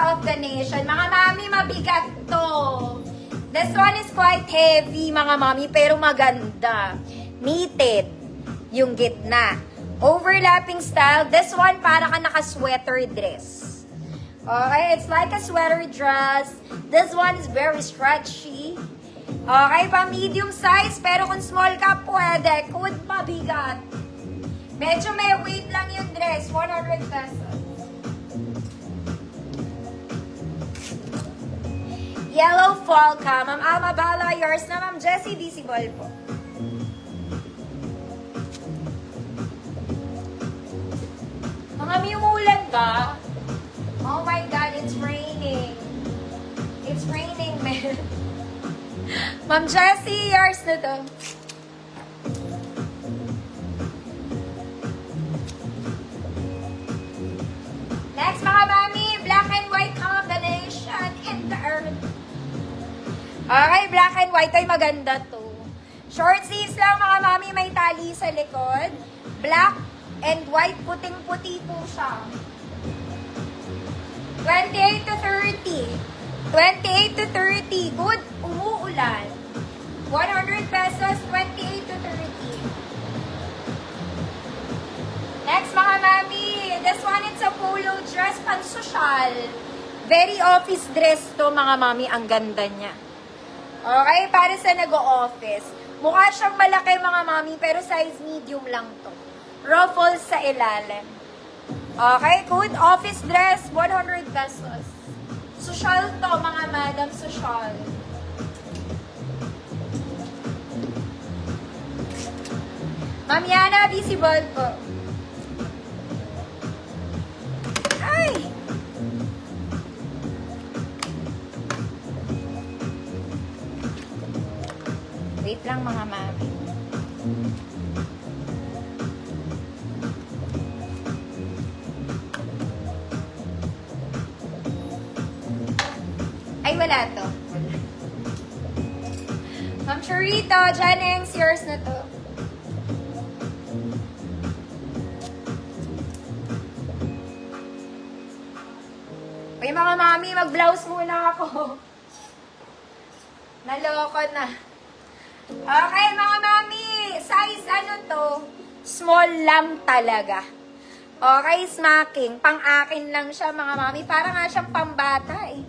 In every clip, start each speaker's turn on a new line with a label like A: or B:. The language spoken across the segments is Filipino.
A: Ganda of the Nation. Mga mami, mabigat to. This one is quite heavy, mga mami, pero maganda. Knitted yung gitna. Overlapping style. This one, para ka naka-sweater dress. Okay, it's like a sweater dress. This one is very stretchy. Okay, pa medium size, pero kung small ka, pwede. Could mabigat. Medyo may weight lang yung dress. 100 pesos. Yellow fall ka. Ma'am Alma Bala, yours na. Ma'am Jessie, visible po. Mga umuulan ba? Oh my God, it's raining. It's raining, man. Ma'am Jessie, yours na to. Next, mga mami, black and white combination in the earth. Okay, black and white ay maganda to. Short sleeves lang, mga mami, may tali sa likod. Black and white, puting-puti po siya. 28 to 30. 28 to 30. Good. Umuulan. 100 pesos, 28 to 30. Next, mga mami. This one, it's a polo dress, pang-social. Very office dress to, mga mami. Ang ganda niya. Okay, para sa nag-o-office. Mukha siyang malaki, mga mami, pero size medium lang to. Ruffles sa ilalim. Okay, good. Office dress, 100 pesos. Social to, mga madam, social. Ma'am Yana, visible po. Ay! Wait lang, mga mami. Ay, wala to. Ma'am Churito, Jennings, yours na to. Ay, mga mami, mag-blouse muna ako. Naloko na. Okay, mga mami, size ano to? Small lang talaga. Okay, smacking. Pang-akin lang siya, mga mami. Para nga siyang pambata eh.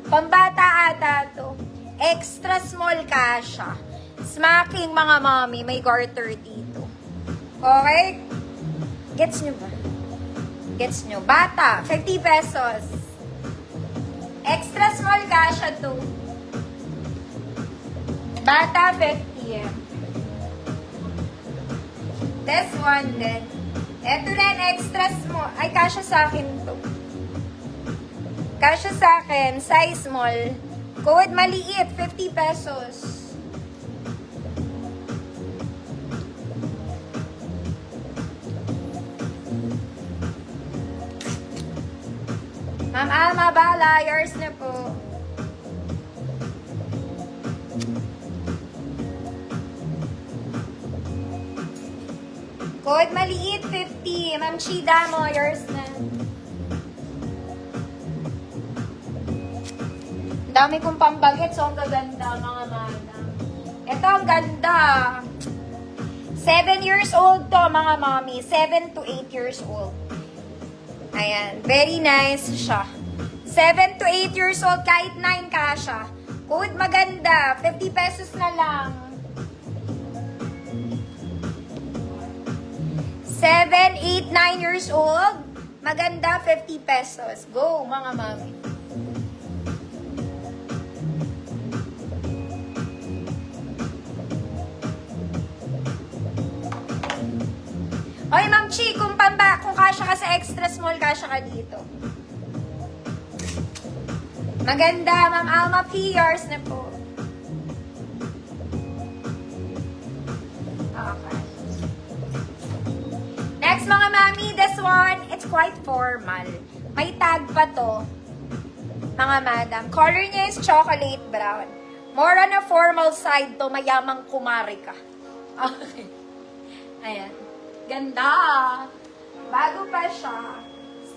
A: Pambata ata to. Extra small ka siya. Smacking, mga mami. May garter dito. Okay? Gets nyo ba? Gets nyo? Bata, 50 pesos. Extra small ka siya to. Bata, 50. This one din. Ito rin, extra small. Ay, kasya sa akin to. Kasya sa akin, size small. Code maliit, 50 pesos. Ma'am Alma Bala, yours na po. Code maliit, 50. Ma'am Chida mo, yours na. Dami kong pambagit, so ang gaganda, mga madam. Ito, ang ganda. 7 years old to, mga mommy. 7 to 8 years old. Ayan, very nice siya. 7 to 8 years old, kahit 9 ka siya. Code maganda, 50 pesos na lang. 7, 8, 9 years old, maganda, 50 pesos. Go, mga mami. Oy, Ma'am Chi, kung kasya ka sa extra small, kasya ka dito. Maganda, Ma'am Alma P, yours na po. Okay. Next, mga mami, this one, it's quite formal. May tag pa to, mga madam. Color niya is chocolate brown. More on a formal side to, mayamang kumari ka. Okay. Ayan. Ganda. Bago pa siya.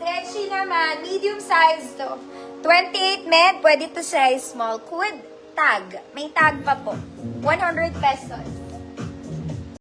A: Stretchy naman, medium size to. 28 men, pwede to size small. With tag. May tag pa po. 100 pesos.